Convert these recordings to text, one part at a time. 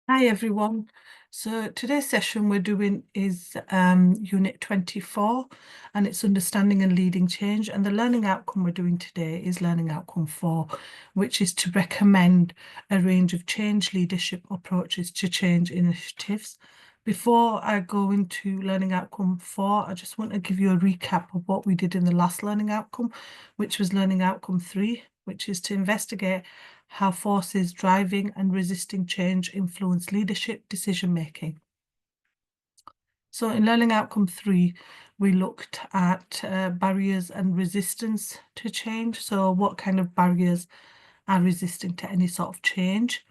Hi everyone. So today's session we're doing is Unit 24 and it's Understanding and Leading Change, and the learning outcome we're doing today is Learning Outcome 4, which is to recommend a range of change leadership approaches to change initiatives. Before I go into Learning Outcome 4, I just want to give you a recap of what we did in the last learning outcome, which was Learning Outcome 3, which is to investigate how forces driving and resisting change influence leadership decision-making. So in Learning Outcome 3, we looked at barriers and resistance to change. So what kind of barriers are resisting to any sort of change?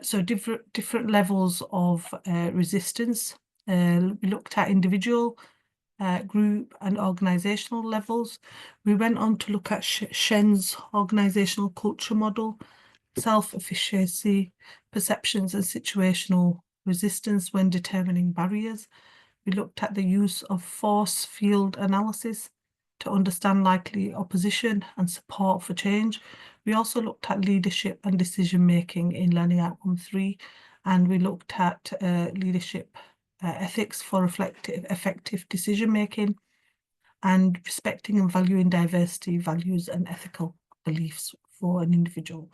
So different levels of resistance. We looked at individual, group and organisational levels. We went on to look at Shen's organisational culture model, self-efficacy, perceptions and situational resistance when determining barriers. We looked at the use of force field analysis to understand likely opposition and support for change. We also looked at leadership and decision-making in Learning Outcome 3, and we looked at leadership ethics for effective decision-making, and respecting and valuing diversity, values and ethical beliefs for an individual.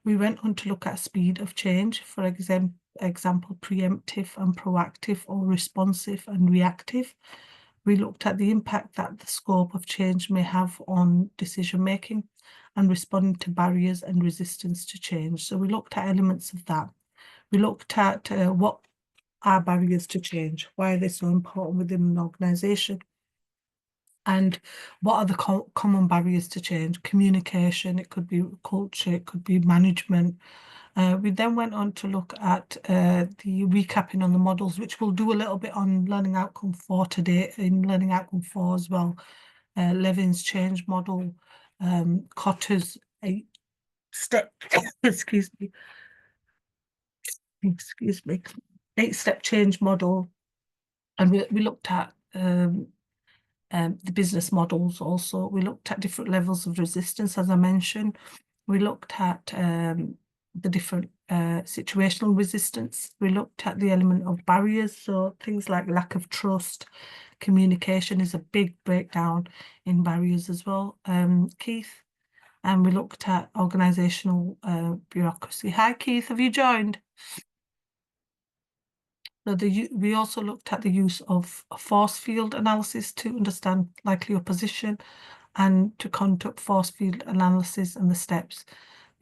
We went on to look at speed of change, for example, preemptive and proactive, or responsive and reactive. We looked at the impact that the scope of change may have on decision making and responding to barriers and resistance to change. So we looked at elements of that. We looked at what are barriers to change, why are they so important within an organisation, and what are the common barriers to change? Communication, it could be culture, it could be management. We then went on to look at the recapping on the models, which we'll do a little bit on Learning Outcome 4 today, in Learning Outcome 4 as well. Levin's change model, Cotter's 8-step, excuse me, 8-step change model. And we looked at the business models also. We looked at different levels of resistance, as I mentioned. We looked at the different situational resistance. We looked at the element of barriers, so things like lack of trust, communication is a big breakdown in barriers as well, Keith. And we looked at organisational bureaucracy. Hi, Keith, have you joined? So we also looked at the use of a force field analysis to understand likely opposition and to conduct force field analysis and the steps.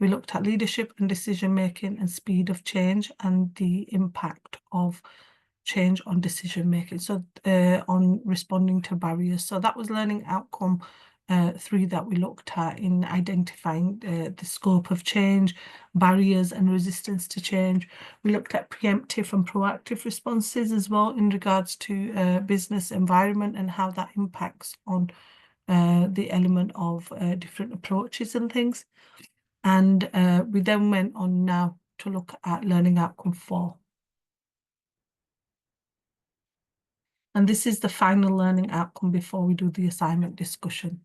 We looked at leadership and decision-making and speed of change and the impact of change on decision-making, so on responding to barriers. So that was Learning Outcome 3 that we looked at in identifying the scope of change, barriers and resistance to change. We looked at preemptive and proactive responses as well in regards to business environment and how that impacts on the element of different approaches and things. And we then went on now to look at Learning Outcome 4. And this is the final learning outcome before we do the assignment discussion.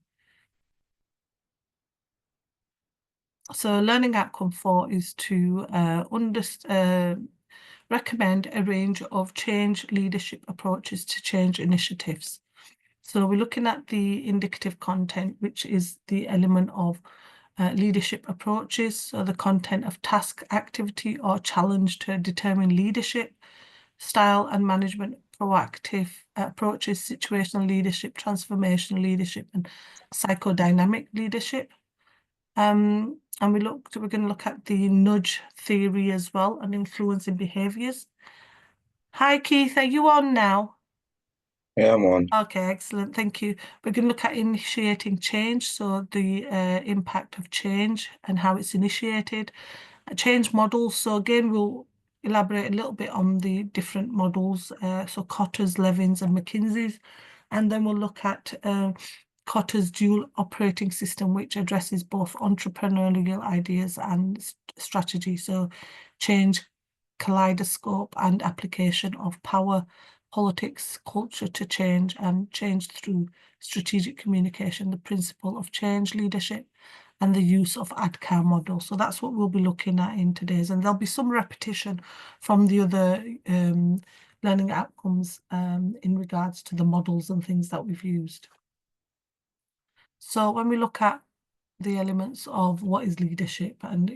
So Learning Outcome 4 is to recommend a range of change leadership approaches to change initiatives. So we're looking at the indicative content, which is the element of leadership approaches, so the content of task, activity or challenge to determine leadership, style and management, proactive approaches, situational leadership, transformational leadership and psychodynamic leadership. And we're going to look at the nudge theory as well and influencing behaviours. Hi Keith, are you on now? Yeah, I'm on. Okay, excellent, thank you. We're going to look at initiating change, so the impact of change and how it's initiated. Change models, so again we'll elaborate a little bit on the different models, so Cotter's, Levin's and McKinsey's, and then we'll look at Cotter's dual operating system, which addresses both entrepreneurial ideas and strategy, so change, kaleidoscope and application of power, politics, culture to change and change through strategic communication, the principle of change leadership. and the use of ATHE model. So that's what we'll be looking at in today's, and there'll be some repetition from the other learning outcomes in regards to the models and things that we've used. So when we look at the elements of what is leadership, and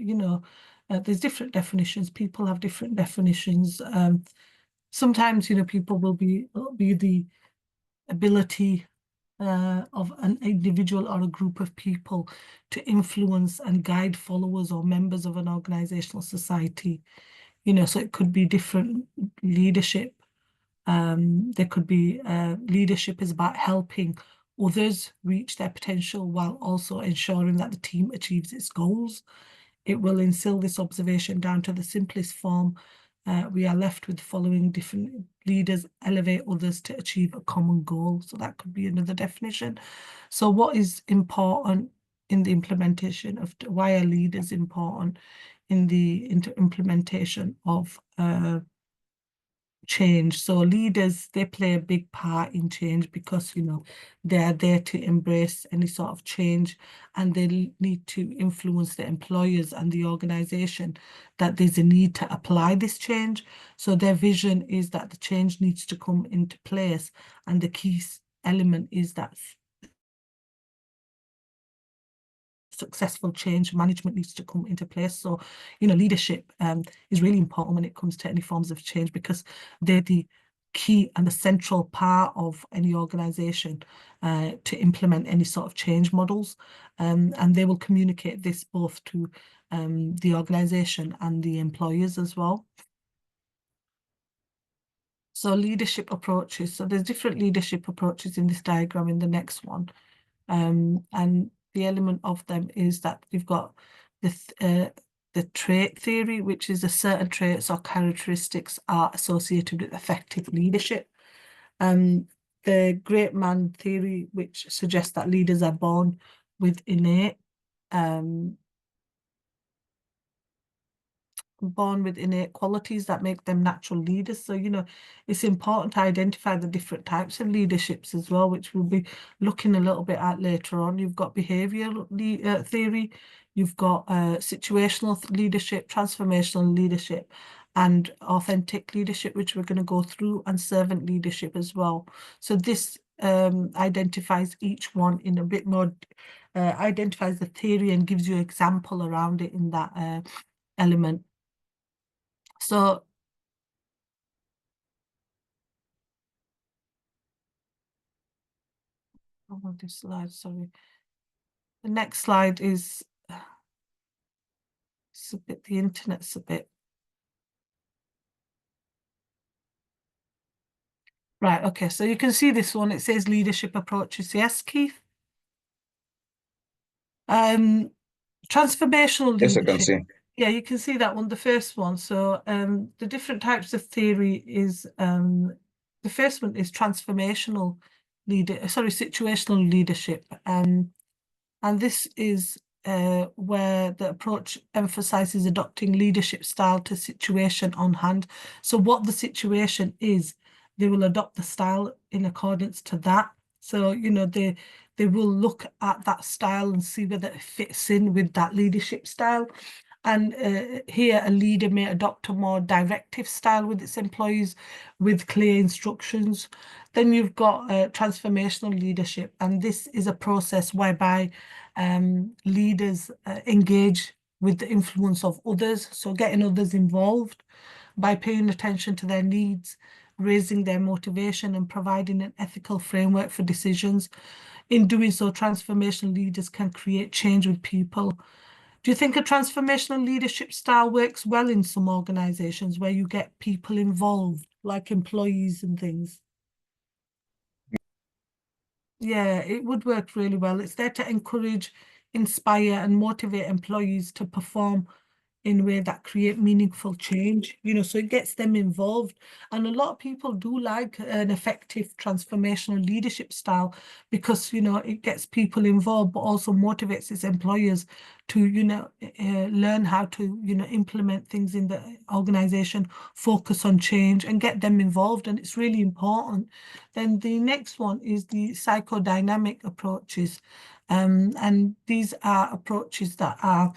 there's different definitions. People have different definitions. Sometimes people will be the ability of an individual or a group of people to influence and guide followers or members of an organizational society. So it could be different leadership. There could be leadership is about helping others reach their potential while also ensuring that the team achieves its goals. It will instill this observation down to the simplest form. We are left with the following: different leaders elevate others to achieve a common goal. So that could be another definition. So what is important in the implementation of, why are leaders important in the implementation of change? So leaders, they play a big part in change because they're there to embrace any sort of change, and they need to influence the employers and the organization that there's a need to apply this change. So their vision is that the change needs to come into place, and the key element is that successful change management needs to come into place. So leadership is really important when it comes to any forms of change, because they're the key and the central part of any organization to implement any sort of change models, and they will communicate this both to the organization and the employers as well. So leadership approaches. So there's different leadership approaches in this diagram in the next one. And the element of them is that you've got the trait theory, which is a certain traits or characteristics are associated with effective leadership. The great man theory, which suggests that leaders are born with innate qualities that make them natural leaders. So it's important to identify the different types of leaderships as well, which we'll be looking a little bit at later on. You've got behavioral theory, you've got situational leadership, transformational leadership, and authentic leadership, which we're going to go through, and servant leadership as well. So this identifies each one in a bit more, identifies the theory and gives you an example around it in that element. So I want this slide, sorry. The next slide is it's a bit, the internet's a bit. Right, okay, so you can see this one, it says leadership approaches. Yes, Keith? Transformational Yes, I can leadership. see. Yeah, you can see that one, the first one. So the different types of theory is the first one is situational leadership. And this is where the approach emphasizes adopting leadership style to situation on hand. So what the situation is, they will adopt the style in accordance to that. So they will look at that style and see whether it fits in with that leadership style. And here a leader may adopt a more directive style with its employees with clear instructions. Then you've got transformational leadership, and this is a process whereby leaders engage with the influence of others, so getting others involved by paying attention to their needs, raising their motivation, and providing an ethical framework for decisions. In doing so, transformational leaders can create change with people. Do you think a transformational leadership style works well in some organizations where you get people involved, like employees and things? Yeah, it would work really well. It's there to encourage, inspire, and motivate employees to perform in a way that create meaningful change, so it gets them involved. And a lot of people do like an effective transformational leadership style because, it gets people involved, but also motivates its employers to, learn how to, implement things in the organization, focus on change and get them involved. And it's really important. Then the next one is the psychodynamic approaches. And these are approaches that are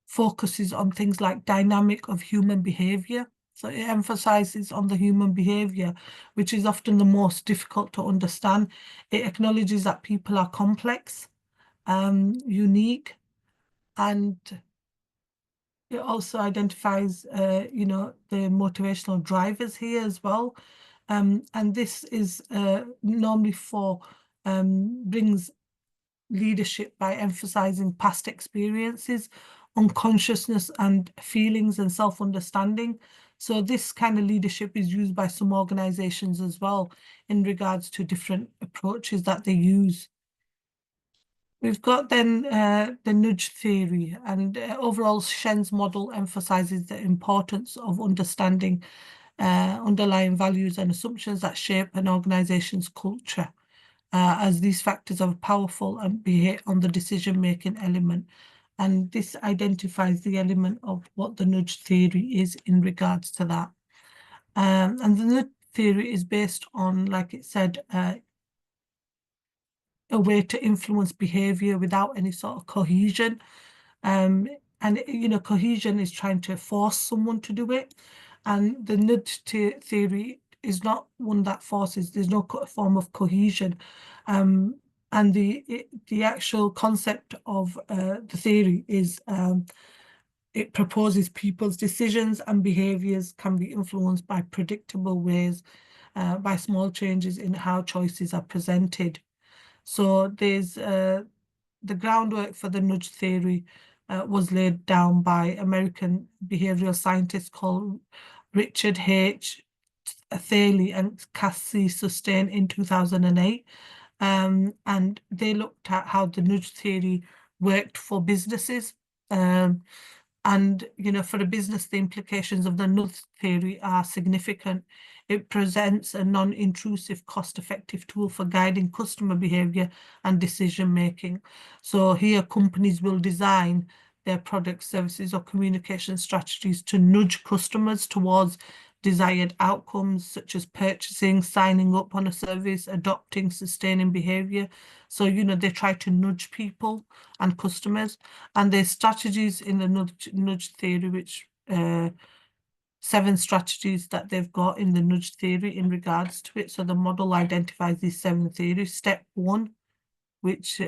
focuses on things like dynamic of human behavior. So it emphasizes on the human behavior, which is often the most difficult to understand. It acknowledges that people are complex, unique, and it also identifies, the motivational drivers here as well. And this is normally brings leadership by emphasizing past experiences, unconsciousness and feelings and self-understanding. So this kind of leadership is used by some organizations as well in regards to different approaches that they use. We've got then the nudge theory, and overall Shen's model emphasizes the importance of understanding underlying values and assumptions that shape an organization's culture, as these factors are powerful and behave on the decision-making element. And this identifies the element of what the nudge theory is in regards to that. And the nudge theory is based on, like it said, a way to influence behavior without any sort of cohesion. And cohesion is trying to force someone to do it. And the nudge theory is not one that forces, there's no form of cohesion. And the actual concept of the theory is it proposes people's decisions and behaviors can be influenced by predictable ways, by small changes in how choices are presented. So there's the groundwork for the nudge theory was laid down by American behavioral scientists called Richard H. Thaley and Cassie Sustain in 2008. And they looked at how the nudge theory worked for businesses. And, for a business, the implications of the nudge theory are significant. It presents a non-intrusive, cost-effective tool for guiding customer behavior and decision-making. So here, companies will design their products, services, or communication strategies to nudge customers towards desired outcomes, such as purchasing, signing up on a service, adopting, sustaining behavior. So, they try to nudge people and customers. And there's strategies in the nudge theory, which 7 strategies that they've got in the nudge theory in regards to it. So the model identifies these 7 theories. Step 1, which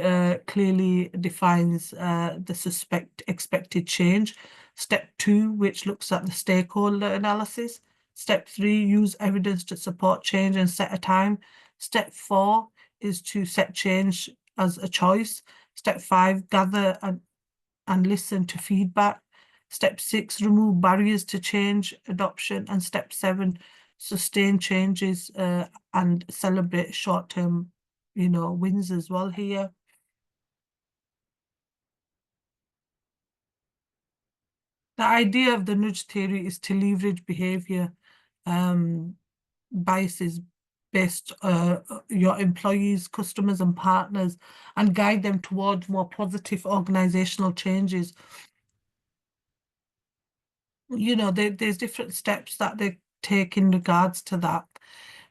clearly defines the expected change. Step 2, which looks at the stakeholder analysis. Step 3, use evidence to support change and set a time. Step 4 is to set change as a choice. Step 5, gather and listen to feedback. Step 6, remove barriers to change adoption. And step 7, sustain changes and celebrate short-term, wins as well here. The idea of the nudge theory is to leverage behavior biases based your employees, customers and partners, and guide them towards more positive organizational changes. There's different steps that they take in regards to that.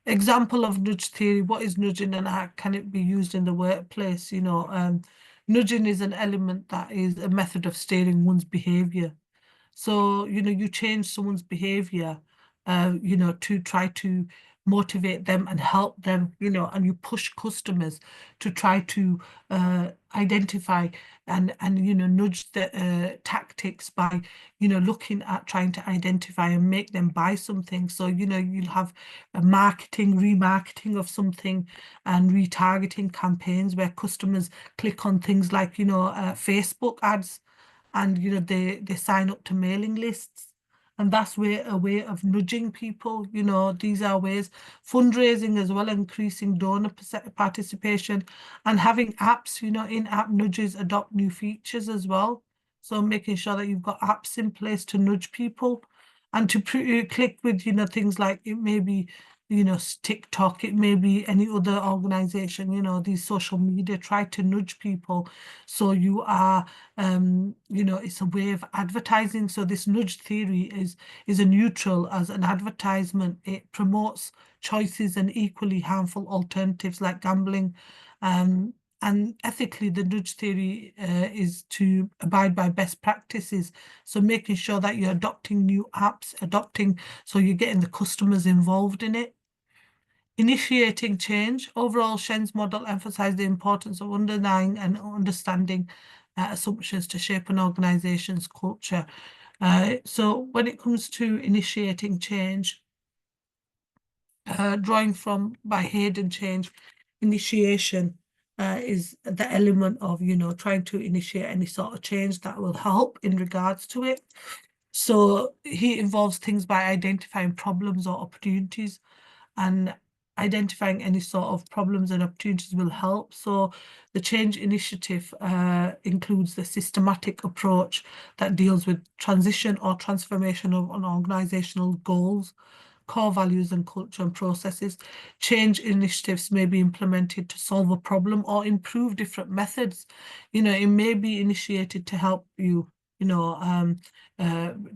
Example of nudge theory, what is nudging and how can it be used in the workplace? Nudging is an element that is a method of steering one's behavior. So, you change someone's behavior, to try to motivate them and help them, and you push customers to try to identify and nudge the tactics by, looking at trying to identify and make them buy something. So, you'll have a remarketing of something and retargeting campaigns where customers click on things like, Facebook ads, and they sign up to mailing lists, and that's a way of nudging people. These are ways. Fundraising as well, increasing donor participation, and having apps, in-app nudges adopt new features as well. So making sure that you've got apps in place to nudge people and to click with things like it may be TikTok, it may be any other organization, these social media try to nudge people. So you are, it's a way of advertising. So this nudge theory is a neutral as an advertisement. It promotes choices and equally harmful alternatives like gambling. And ethically, the nudge theory is to abide by best practices. So making sure that you're adopting new apps, so you're getting the customers involved in it. Initiating change. Overall, Shen's model emphasized the importance of underlying and understanding assumptions to shape an organization's culture. So when it comes to initiating change, drawing from by Hayden change, initiation is the element of, trying to initiate any sort of change that will help in regards to it. So he involves things by identifying problems or opportunities, and identifying any sort of problems and opportunities will help. So the change initiative includes the systematic approach that deals with transition or transformation of an organizational goals, core values and culture and processes. Change initiatives may be implemented to solve a problem or improve different methods. It may be initiated to help you,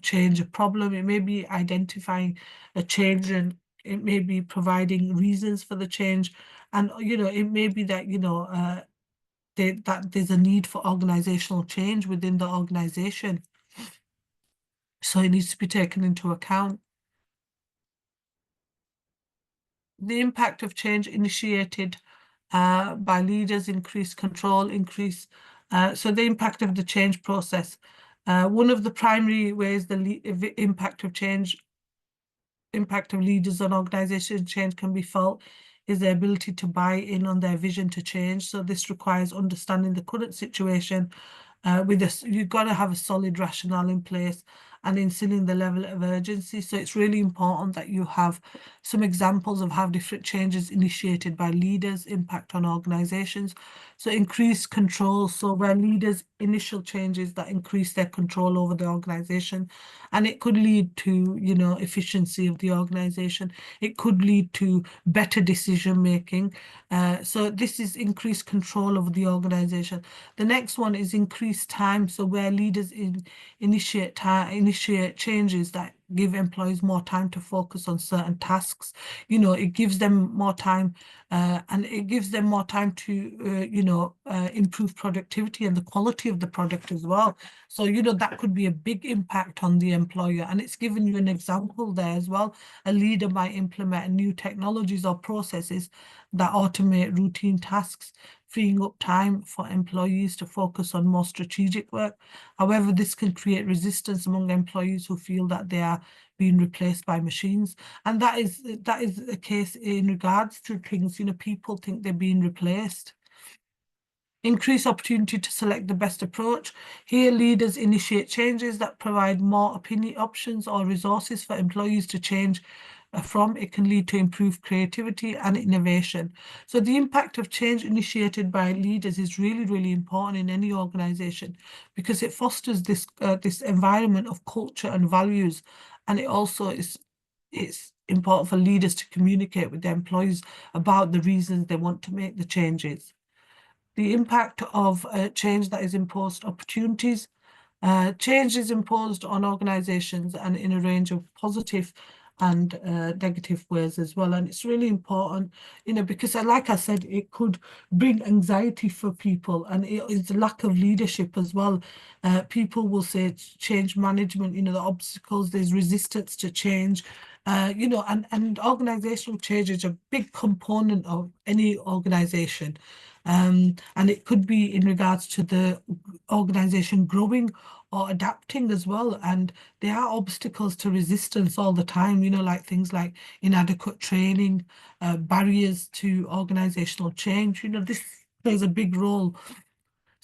change a problem. It may be identifying a change, and it may be providing reasons for the change. And, it may be that, that there's a need for organizational change within the organization. So it needs to be taken into account. The impact of change initiated by leaders, increase control, so the impact of the change process. One of the primary ways the impact of leaders on organization change can be felt is their ability to buy in on their vision to change. So this requires understanding the current situation. You've got to have a solid rationale in place and instilling the level of urgency. So it's really important that you have some examples of how different changes initiated by leaders impact on organizations. So increased control. So where leaders initial changes that increase their control over the organization, and it could lead to, efficiency of the organization. It could lead to better decision making. So this is increased control over the organization. The next one is increased time. So where leaders initiate changes that give employees more time to focus on certain tasks. It gives them more time, and it gives them more time to, improve productivity and the quality of the product as well. So, that could be a big impact on the employer. And it's given you an example there as well. A leader might implement new technologies or processes that automate routine tasks, freeing up time for employees to focus on more strategic work. However, this can create resistance among employees who feel that they are being replaced by machines. And that is the case in regards to things, people think they're being replaced. Increase opportunity to select the best approach. Here, leaders initiate changes that provide more opinion options or resources for employees to change from. It can lead to improved creativity and innovation. So the impact of change initiated by leaders is really, really important in any organization, because it fosters this environment of culture and values. And it also it's important for leaders to communicate with their employees about the reasons they want to make the changes. The impact of change that is imposed opportunities. Change is imposed on organizations and in a range of positive and negative ways as well. And it's really important, because like I said, it could bring anxiety for people, and it is a lack of leadership as well. People will say change management, the obstacles, there's resistance to change. And organizational change is a big component of any organization. And it could be in regards to the organization growing or adapting as well. And there are obstacles to resistance all the time, like things like inadequate training, barriers to organizational change. This plays a big role.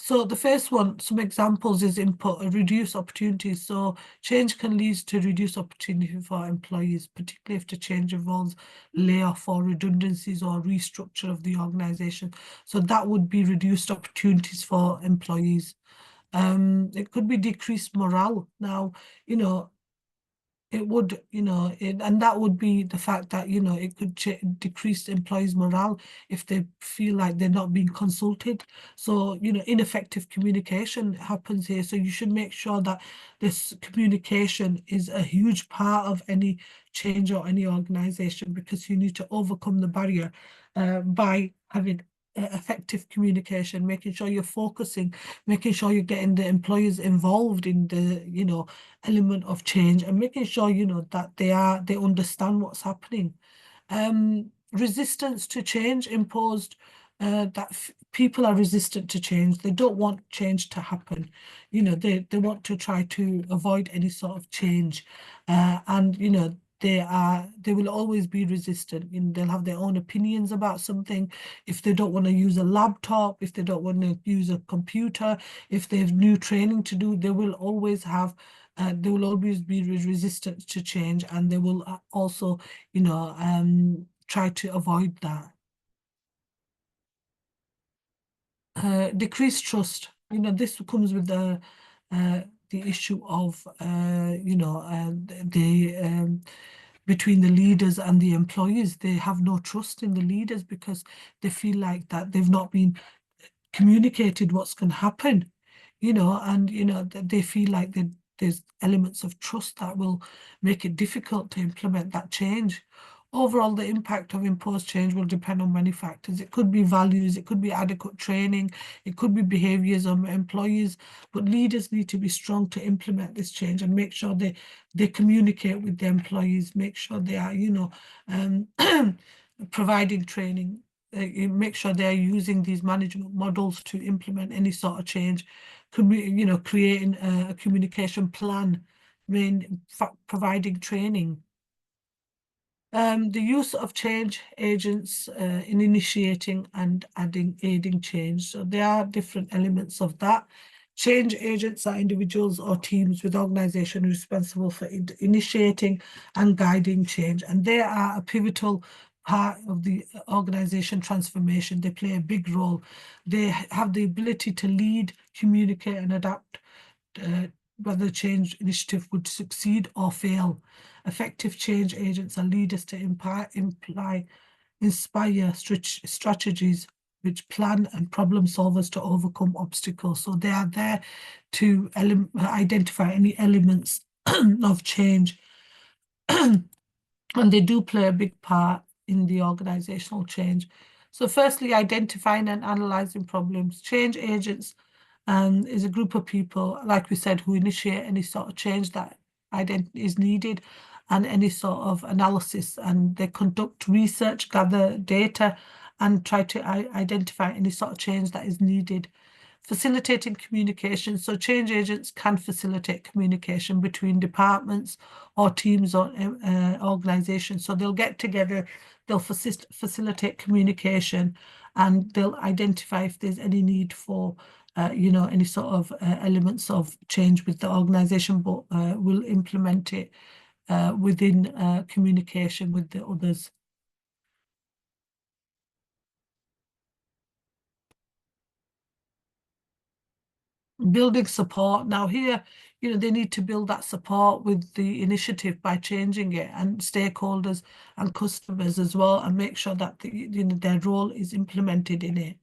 So the first one, some examples is input, reduce opportunities. So change can lead to reduce opportunity for employees, particularly if the change involves layoff or redundancies or restructure of the organization. So that would be reduced opportunities for employees. It could be decreased morale. Now, it would, and that would be the fact that, it could decrease employees' morale if they feel like they're not being consulted. So, ineffective communication happens here. So you should make sure that this communication is a huge part of any change or any organization, because you need to overcome the barrier by having effective communication, making sure you're focusing, making sure you're getting the employees involved in the, element of change, and making sure, that they understand what's happening. Resistance to change imposed, that people are resistant to change. They don't want change to happen. They want to try to avoid any sort of change. And, they will always be resistant. They'll have their own opinions about something. If they don't want to use a laptop, if they don't want to use a computer, if they have new training to do, they will always be resistant to change, and they will also, try to avoid that. Decreased trust. This comes with the issue of, between the leaders and the employees. They have no trust in the leaders because they feel like that they've not been communicated what's going to happen, and, they feel like there's elements of trust that will make it difficult to implement that change. Overall, the impact of imposed change will depend on many factors. It could be values, it could be adequate training, it could be behaviors of employees, but leaders need to be strong to implement this change and make sure they communicate with the employees, make sure they are, providing training, make sure they're using these management models to implement any sort of change, creating a communication plan, providing training. The use of change agents in initiating and aiding change. So there are different elements of that. Change agents are individuals or teams with organization responsible for initiating and guiding change, and they are a pivotal part of the organization transformation. They play a big role. They have the ability to lead, communicate, and adapt whether the change initiative would succeed or fail. Effective change agents are leaders to inspire strategies which plan and problem solvers to overcome obstacles. So they are there to identify any elements of change. And they do play a big part in the organizational change. So firstly, identifying and analyzing problems. Change agents is a group of people, like we said, who initiate any sort of change that is needed and any sort of analysis, and they conduct research, gather data, and try to identify any sort of change that is needed. Facilitating communication. So change agents can facilitate communication between departments or teams or organizations. So they'll get together, they'll facilitate communication, and they'll identify if there's any need for any sort of elements of change with the organization, but will implement it within communication with the others. Building support. Now here, they need to build that support with the initiative by changing it, and stakeholders and customers as well, and make sure that their role is implemented in it.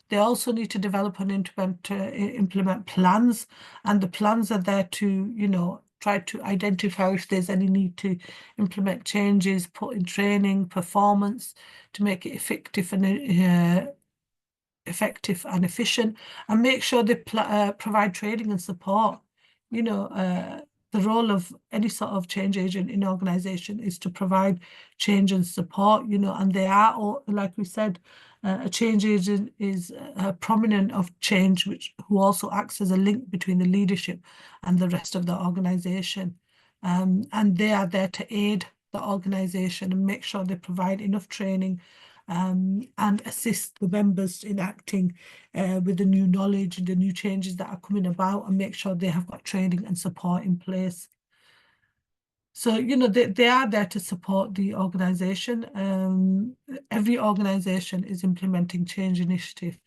They also need to develop and implement plans, and the plans are there to, try to identify if there's any need to implement changes, put in training, performance to make it effective and efficient, and make sure they provide training and support. The role of any sort of change agent in organization is to provide change and support, and they are, like we said, a change agent is a prominent of change, who also acts as a link between the leadership and the rest of the organization. And they are there to aid the organization and make sure they provide enough training and assist the members in acting with the new knowledge and the new changes that are coming about, and make sure they have got training and support in place. So, they are there to support the organization. Every organization is implementing change initiative,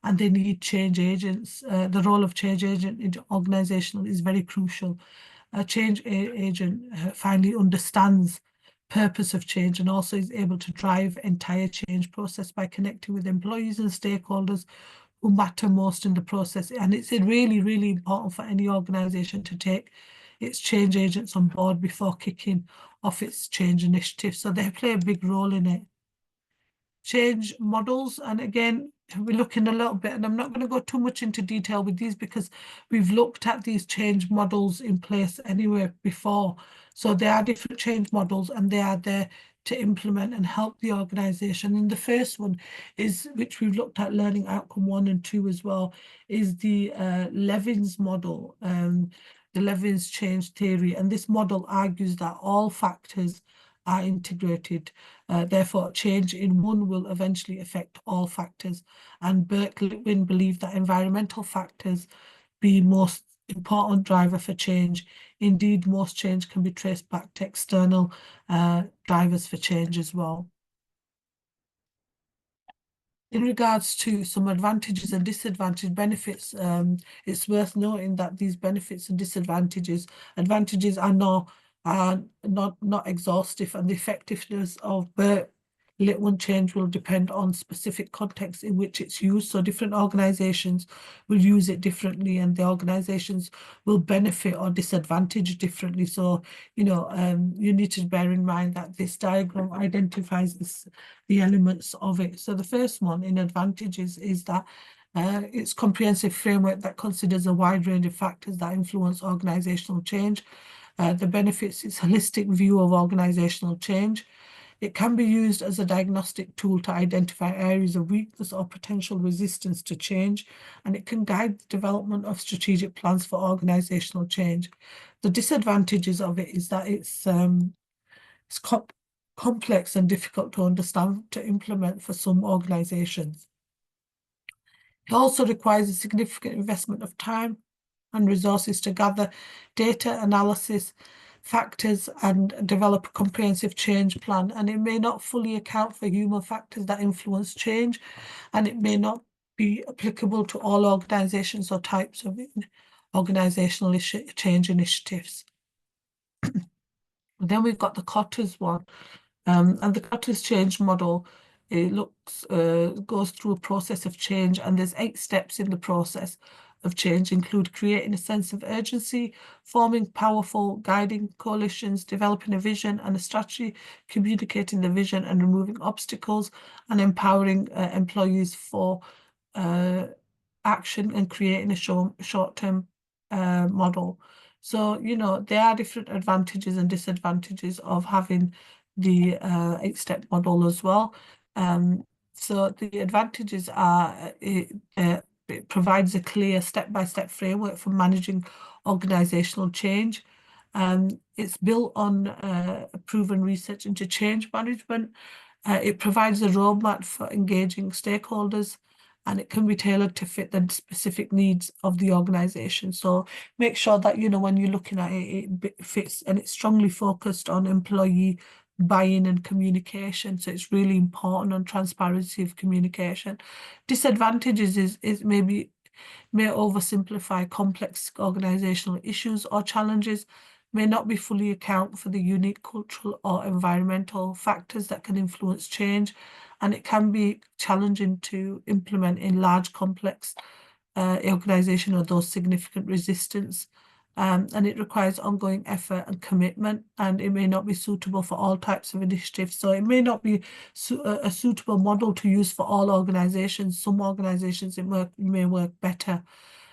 and they need change agents. The role of change agent in organizational is very crucial. a change agent finally understands purpose of change and also is able to drive entire change process by connecting with employees and stakeholders who matter most in the process. And it's really, really important for any organization to take its change agents on board before kicking off its change initiative. So they play a big role in it. Change models, and again, we're looking a little bit, and I'm not going to go too much into detail with these because we've looked at these change models in place anyway before. So there are different change models and they are there to implement and help the organization. And the first one is, which we've looked at, learning outcome 1 and 2 as well, is the Levin's model, the Levin's change theory. And this model argues that all factors are integrated. Therefore, change in one will eventually affect all factors. And Berkeley believed that environmental factors be most important driver for change. Indeed, most change can be traced back to external drivers for change as well. In regards to some advantages and disadvantage benefits, it's worth noting that these benefits and advantages are not exhaustive, and the effectiveness of Lit 1 change will depend on specific contexts in which it's used. So different organizations will use it differently, and the organizations will benefit or disadvantage differently. So, you need to bear in mind that this diagram identifies the elements of it. So the first one in advantages is that it's comprehensive framework that considers a wide range of factors that influence organizational change. The benefits is holistic view of organizational change. It can be used as a diagnostic tool to identify areas of weakness or potential resistance to change, and it can guide the development of strategic plans for organizational change. The disadvantages of it is that it's complex and difficult to understand to implement for some organizations. It also requires a significant investment of time and resources to gather data analysis, factors, and develop a comprehensive change plan. And it may not fully account for human factors that influence change, and it may not be applicable to all organizations or types of organizational change initiatives. Then we've got the Cotter's one. And the Cotter's change model, it goes through a process of change, and there's 8 steps in the process of change, include creating a sense of urgency, forming powerful guiding coalitions, developing a vision and a strategy, communicating the vision and removing obstacles, and empowering employees for action and creating a short-term model. So, there are different advantages and disadvantages of having the 8-step model as well. So the advantages are it provides a clear step-by-step framework for managing organizational change. It's built on proven research into change management. It provides a roadmap for engaging stakeholders, and it can be tailored to fit the specific needs of the organization. So make sure that, when you're looking at it, it fits, and it's strongly focused on employee buy-in and communication. So it's really important on transparency of communication. Disadvantages is may oversimplify complex organizational issues or challenges, may not be fully account for the unique cultural or environmental factors that can influence change, and it can be challenging to implement in large complex organization or those significant resistance. And it requires ongoing effort and commitment, and it may not be suitable for all types of initiatives. So it may not be a suitable model to use for all organizations. Some organizations it may work better.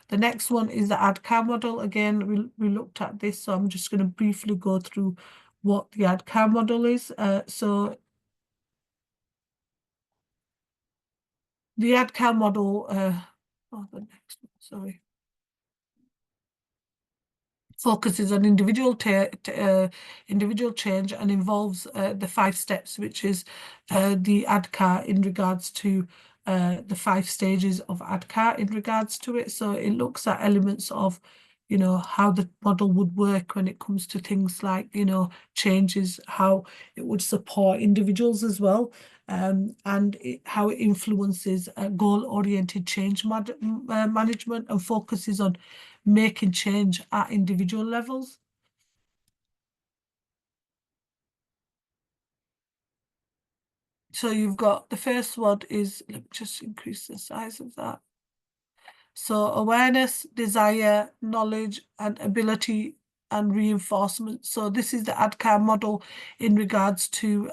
The next one is the ADCAR model. Again, we looked at this, so I'm just going to briefly go through what the ADCAR model is. So the ADCAR model, the next one, sorry, focuses on individual change and involves the 5 steps, which is the ADCAR in regards to the 5 stages of ADCAR in regards to it. So it looks at elements of, how the model would work when it comes to things like, changes, how it would support individuals as well, and how it influences goal-oriented change management, and focuses on making change at individual levels. So you've got the first one is, let me just increase the size of that. So awareness, desire, knowledge, and ability and reinforcement. So this is the ADCAR model in regards to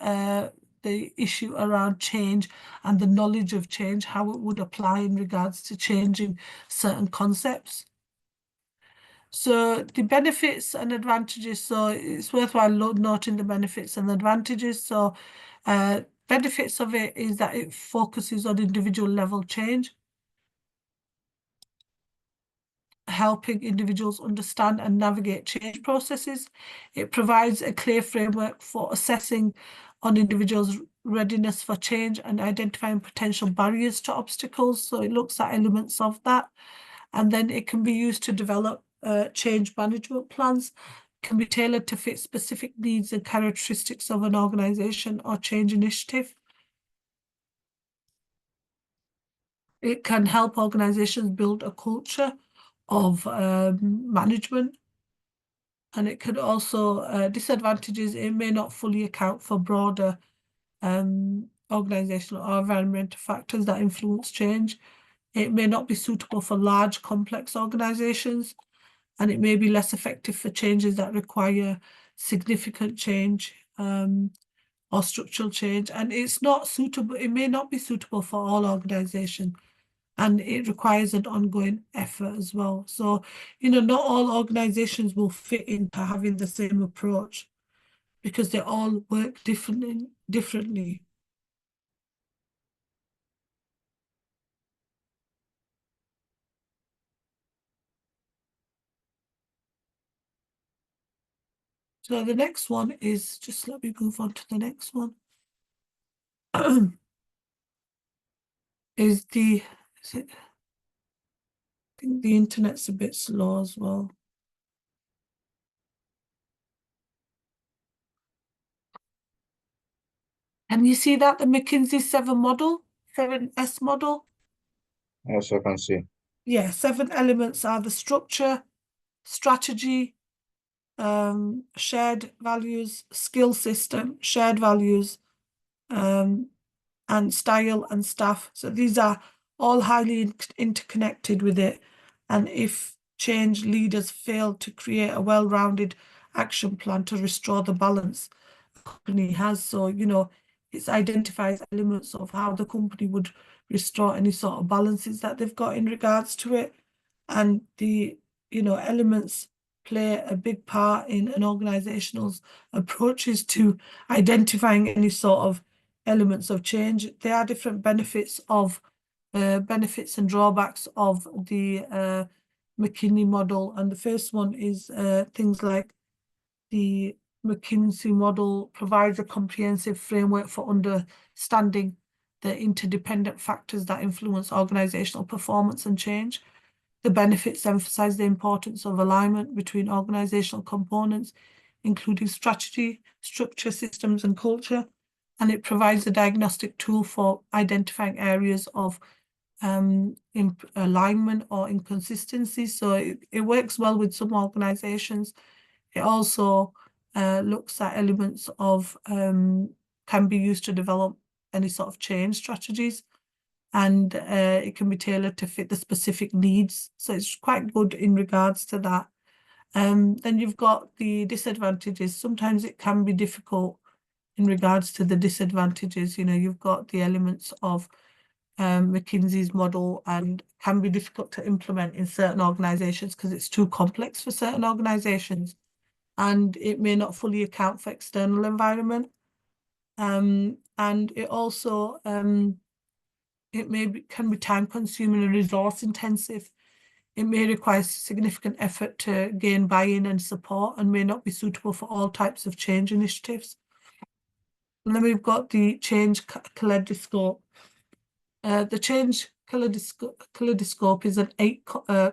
the issue around change and the knowledge of change, how it would apply in regards to changing certain concepts. So the benefits and advantages, so it's worthwhile noting the benefits and advantages. So benefits of it is that it focuses on individual level change, helping individuals understand and navigate change processes. It provides a clear framework for assessing on individuals' readiness for change and identifying potential barriers to obstacles. So it looks at elements of that. And then it can be used to develop change management plans, can be tailored to fit specific needs and characteristics of an organization or change initiative. It can help organizations build a culture of management. And it could also, disadvantages, it may not fully account for broader organizational or environmental factors that influence change. It may not be suitable for large, complex organizations, and it may be less effective for changes that require significant change or structural change. And it's not suitable, it may not be suitable for all organizations. And it requires an ongoing effort as well. So, not all organizations will fit into having the same approach because they all work differently. So the next one is, just let me move on to the next one. is it, I think the internet's a bit slow as well. And you see that the McKinsey 7 model, 7S model? Yes, I can see. Yeah, 7 elements are the structure, strategy, shared values, skill system, shared values, and style and staff. So these are all highly interconnected with it. And if change leaders fail to create a well-rounded action plan to restore the balance the company has, so it identifies elements of how the company would restore any sort of balances that they've got in regards to it. And the elements play a big part in an organization's approaches to identifying any sort of elements of change. There are different benefits and drawbacks of the McKinsey model, and the first one is things like the McKinsey model provides a comprehensive framework for understanding the interdependent factors that influence organizational performance and change. The benefits emphasize the importance of alignment between organizational components, including strategy, structure, systems, and culture. And it provides a diagnostic tool for identifying areas of alignment or inconsistency. So it works well with some organizations. It also looks at elements of, can be used to develop any sort of change strategies. And it can be tailored to fit the specific needs. So it's quite good in regards to that. Then you've got the disadvantages. Sometimes it can be difficult in regards to the disadvantages. You've got the elements of McKinsey's model and can be difficult to implement in certain organizations because it's too complex for certain organizations. And it may not fully account for external environment. And it also can be time consuming and resource intensive. It may require significant effort to gain buy-in and support and may not be suitable for all types of change initiatives. And then we've got the change kaleidoscope. The change kaleidoscope is an 8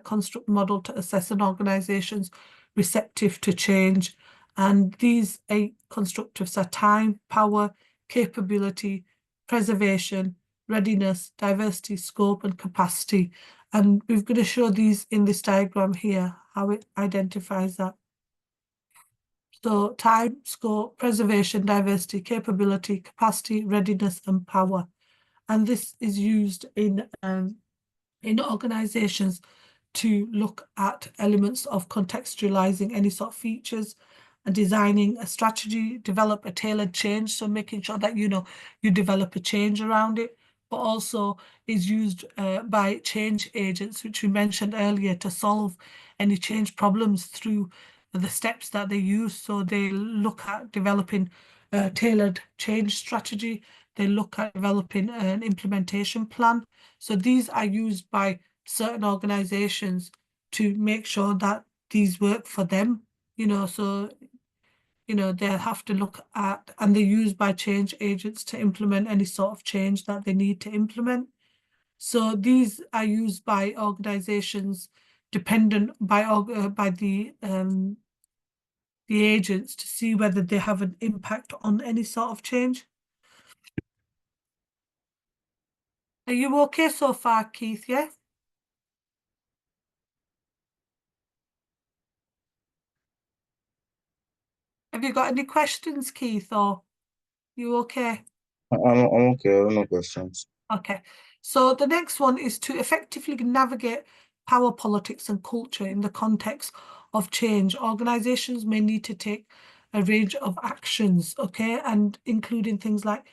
construct model to assess an organization's receptive to change. And these 8 constructives are time, power, capability, preservation, readiness, diversity, scope, and capacity. And we're going to show these in this diagram here, how it identifies that. So time, scope, preservation, diversity, capability, capacity, readiness, and power. And this is used in organizations to look at elements of contextualizing any sort of features and designing a strategy, develop a tailored change. So making sure that, you develop a change around it, but also is used by change agents, which we mentioned earlier, to solve any change problems through the steps that they use. So they look at developing a tailored change strategy. They look at developing an implementation plan. So these are used by certain organizations to make sure that these work for them, so they have to look at, and they're used by change agents to implement any sort of change that they need to implement. So these are used by organizations dependent by the agents to see whether they have an impact on any sort of change. Are you okay so far, Keith? Yeah? Have you got any questions, Keith, or you okay? I'm okay. I have no questions. Okay. So the next one is to effectively navigate power politics and culture in the context of change. Organizations may need to take a range of actions, okay, and including things like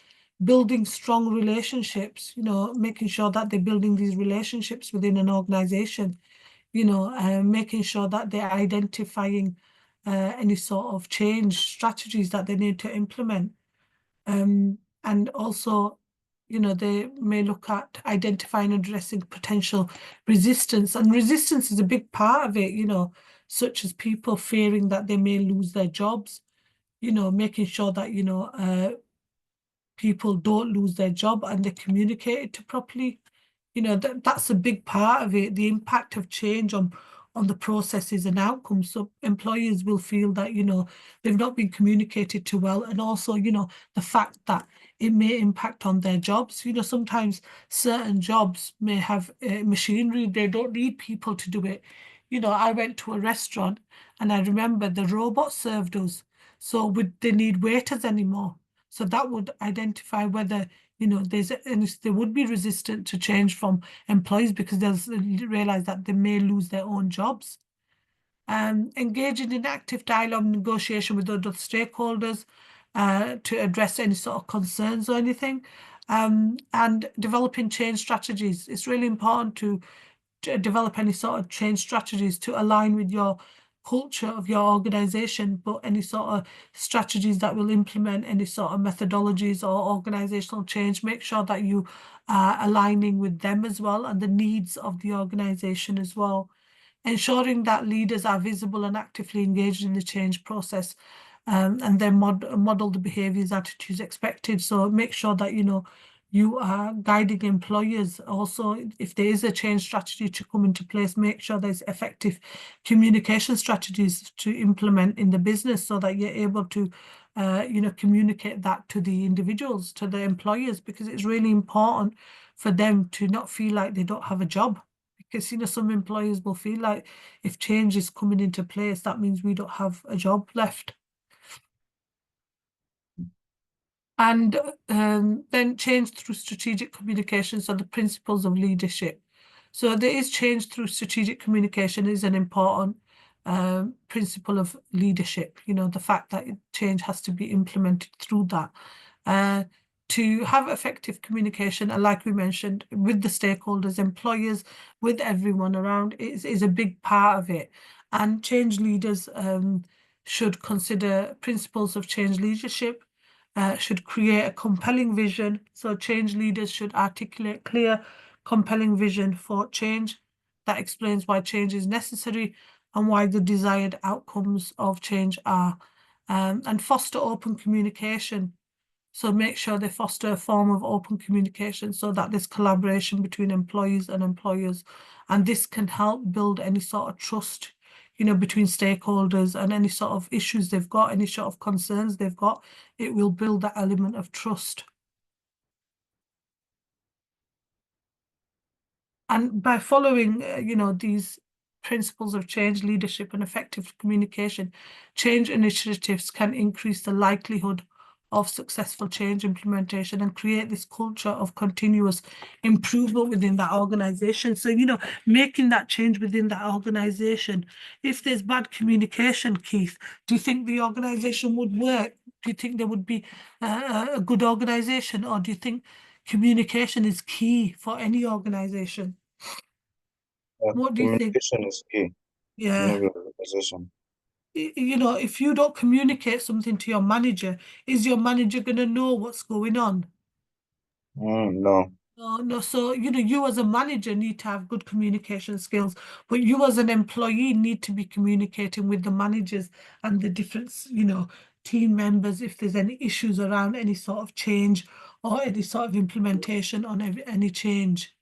building strong relationships, making sure that they're building these relationships within an organization, making sure that they're identifying any sort of change strategies that they need to implement. And also, they may look at identifying and addressing potential resistance. And resistance is a big part of it, such as people fearing that they may lose their jobs, making sure that, people don't lose their job and they communicate it to properly. That's a big part of it, the impact of change on the processes and outcomes. So employers will feel that, they've not been communicated to well. And also, the fact that it may impact on their jobs. Sometimes certain jobs may have machinery, they don't need people to do it. I went to a restaurant and I remember the robot served us. So would they need waiters anymore? So that would identify whether, they would be resistant to change from employees because they'll realize that they may lose their own jobs. Engaging in active dialogue and negotiation with other stakeholders to address any sort of concerns or anything. And developing change strategies. It's really important to develop any sort of change strategies to align with your culture of your organization, but any sort of strategies that will implement any sort of methodologies or organizational change, make sure that you are aligning with them as well and the needs of the organization as well. Ensuring that leaders are visible and actively engaged in the change process, and then model the behaviors, attitudes expected. So make sure that, you are guiding employers. Also, if there is a change strategy to come into place, make sure there's effective communication strategies to implement in the business so that you're able to, communicate that to the individuals, to the employers, because it's really important for them to not feel like they don't have a job. Because, some employers will feel like if change is coming into place, that means we don't have a job left. And then change through strategic communication, so the principles of leadership. So there is change through strategic communication is an important principle of leadership, the fact that change has to be implemented through that. To have effective communication, and like we mentioned, with the stakeholders, employers, with everyone around, is a big part of it. And change leaders should consider principles of change leadership, should create a compelling vision. So change leaders should articulate clear, compelling vision for change that explains why change is necessary and why the desired outcomes of change are, and foster open communication. So make sure they foster a form of open communication so that there's collaboration between employees and employers. And this can help build any sort of trust, between stakeholders, and any sort of issues they've got, any sort of concerns they've got, it will build that element of trust. And by following, these principles of change, leadership, and effective communication, change initiatives can increase the likelihood of successful change implementation and create this culture of continuous improvement within that organization. So, making that change within that organization. If there's bad communication, Keith, do you think the organization would work? Do you think there would be a good organization, or do you think communication is key for any organization? What do you think? Communication is key in Yeah. every organization. If you don't communicate something to your manager, is your manager going to know what's going on? No. No. So, you as a manager need to have good communication skills, but you as an employee need to be communicating with the managers and the different, team members if there's any issues around any sort of change or any sort of implementation on any change.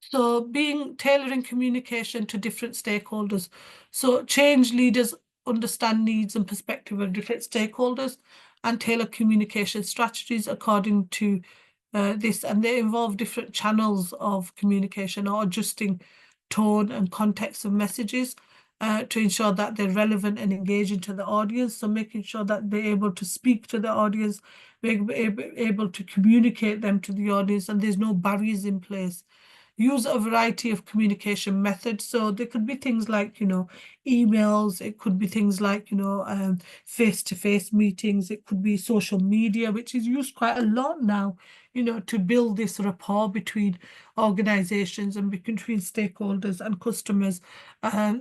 So tailoring communication to different stakeholders. So change leaders understand needs and perspective of different stakeholders and tailor communication strategies according to this, and they involve different channels of communication or adjusting tone and context of messages to ensure that they're relevant and engaging to the audience. So making sure that they're able to speak to the audience, able to communicate them to the audience, and there's no barriers in place. Use a variety of communication methods. So there could be things like, emails. It could be things like, face-to-face meetings. It could be social media, which is used quite a lot now, to build this rapport between organizations and between stakeholders and customers.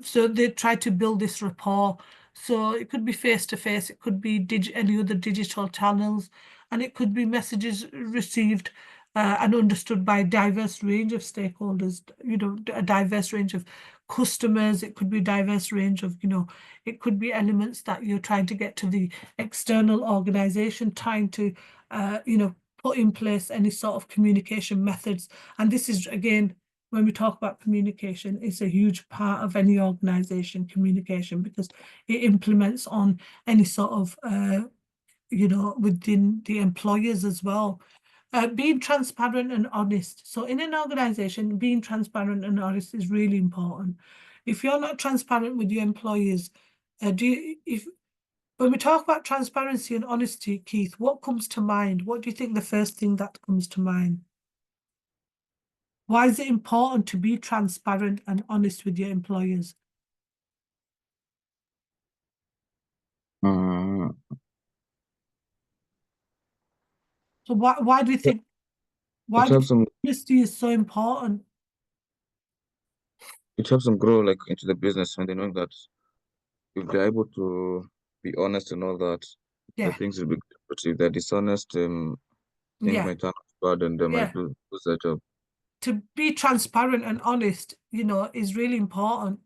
So they try to build this rapport. So it could be face-to-face, it could be any other digital channels, and it could be messages received and understood by a diverse range of stakeholders, a diverse range of customers. It could be a diverse range of, it could be elements that you're trying to get to the external organization, trying to, put in place any sort of communication methods. And this is, again, when we talk about communication, it's a huge part of any organization, communication, because it implements on any sort of, within the employers as well. Being transparent and honest. So in an organization, being transparent and honest is really important. If you're not transparent with your employees, when we talk about transparency and honesty, Keith, what comes to mind? What do you think the first thing that comes to mind? Why is it important to be transparent and honest with your employers? Mm, So why do you think it helps them. honesty is so important? It helps them grow like into the business when they know that if they're able to be honest and all that, the Yeah, things will be good. But if they're dishonest, things yeah, might turn out bad and they yeah. might lose their job. To be transparent and honest, is really important,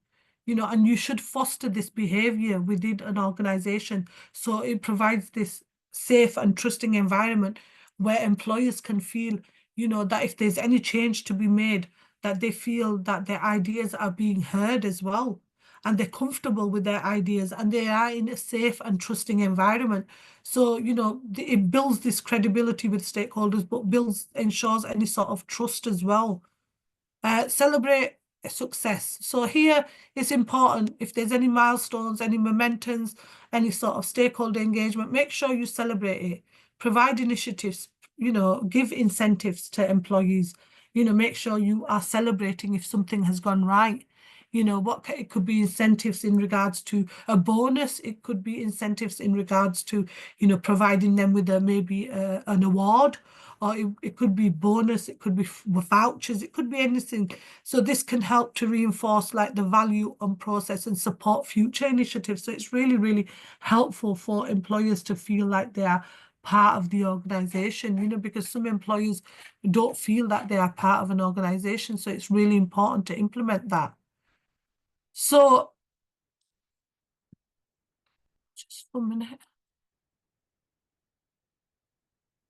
and you should foster this behavior within an organization. So it provides this safe and trusting environment where employers can feel, that if there's any change to be made, that they feel that their ideas are being heard as well. And they're comfortable with their ideas and they are in a safe and trusting environment. So, it builds this credibility with stakeholders, but ensures any sort of trust as well. Celebrate success. So here it's important, if there's any milestones, any momentums, any sort of stakeholder engagement, make sure you celebrate it. Provide initiatives, give incentives to employees, make sure you are celebrating if something has gone right. It could be incentives in regards to a bonus. It could be incentives in regards to, providing them with maybe an award, or it could be bonus, it could be vouchers, it could be anything. So this can help to reinforce like the value and process and support future initiatives. So it's really, really helpful for employers to feel like they are part of the organization, because some employers don't feel that they are part of an organization. So it's really important to implement that. So just 1 minute.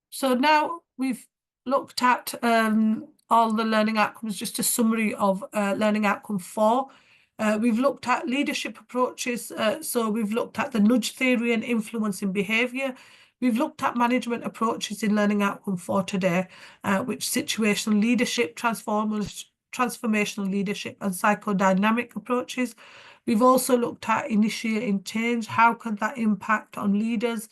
So now we've looked at all the learning outcomes, just a summary of learning outcome 4. We've looked at leadership approaches. So we've looked at the nudge theory and influencing behavior. We've looked at management approaches in learning outcome 4 today, which situational leadership, transformational leadership, and psychodynamic approaches. We've also looked at initiating change. How can that impact on leaders?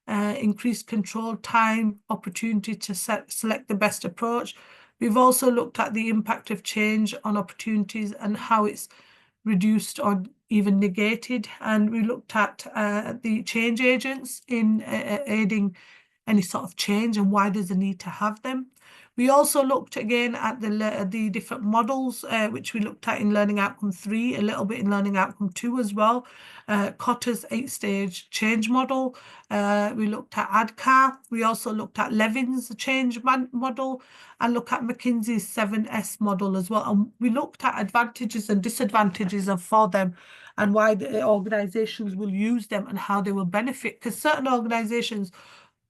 Increased control, time, opportunity to select the best approach. We've also looked at the impact of change on opportunities and how it's reduced or even negated. And we looked at the change agents in aiding any sort of change and why there's a need to have them. We also looked again at the different models, which we looked at in Learning Outcome 3, a little bit in Learning Outcome 2 as well. Cotter's 8-stage change model. We looked at ADCAR. We also looked at Levin's change model and look at McKinsey's 7S model as well. And we looked at advantages and disadvantages for them and why the organizations will use them and how they will benefit. Because certain organizations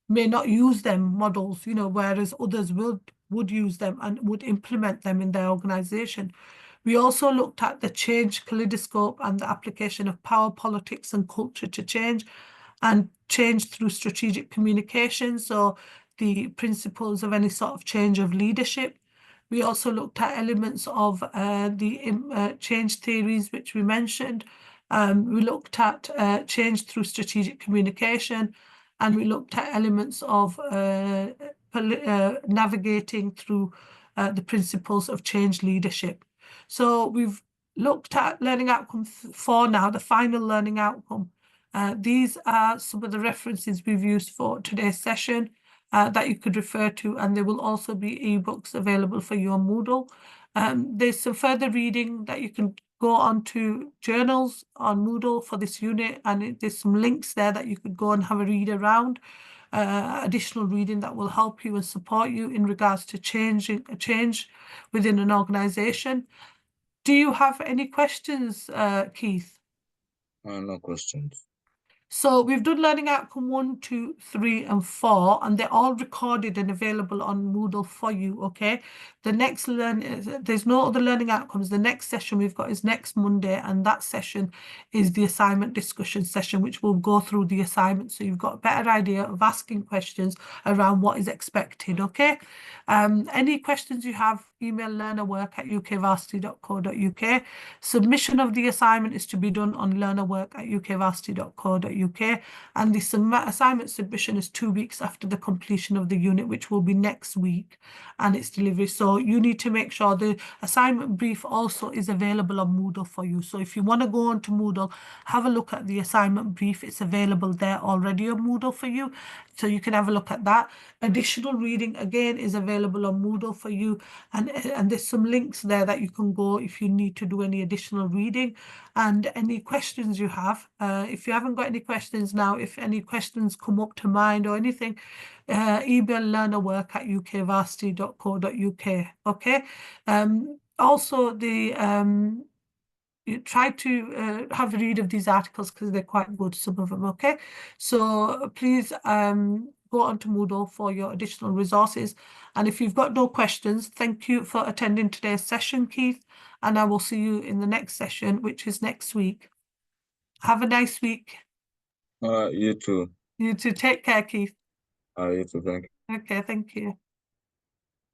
may not use them models, whereas others would use them and would implement them in their organization. We also looked at the change kaleidoscope and the application of power, politics, and culture to change, and change through strategic communication. So the principles of any sort of change of leadership. We also looked at elements of the change theories, which we mentioned. We looked at change through strategic communication, and we looked at elements of navigating through the principles of change leadership. So we've looked at learning outcome 4 now, the final learning outcome. These are some of the references we've used for today's session that you could refer to, and there will also be ebooks available for you on Moodle. There's some further reading that you can go on to journals on Moodle for this unit, and there's some links there that you could go and have a read around. Additional reading that will help you and support you in regards to change within an organization. Do you have any questions, Keith? No questions. So we've done learning outcome 1, 2, 3, and 4, and they're all recorded and available on Moodle for you, okay? The next there's no other learning outcomes. The next session we've got is next Monday, and that session is the assignment discussion session, which will go through the assignment. So you've got a better idea of asking questions around what is expected, okay? Any questions you have, email learnerwork@ukvarsity.co.uk. Submission of the assignment is to be done on learnerwork@ukvarsity.co.uk, and the assignment submission is 2 weeks after the completion of the unit, which will be next week, and its delivery. So you need to make sure the assignment brief also is available on Moodle for you. So if you want to go on to Moodle, have a look at the assignment brief. It's available there already on Moodle for you, so you can have a look at that. Additional reading again is available on Moodle for you, and there's some links there that you can go if you need to do any additional reading. And any questions you have, if you haven't got any questions now, if any questions come up to mind or anything, email learnerwork@ukvarsity.co.uk. Okay. Also, you try to have a read of these articles because they're quite good, some of them. Okay, so please go onto Moodle for your additional resources. And if you've got no questions, thank you for attending today's session, Keith, and I will see you in the next session, which is next week. Have a nice week. You too. You too. Take care, Keith. You too. Thank you. Okay, thank you.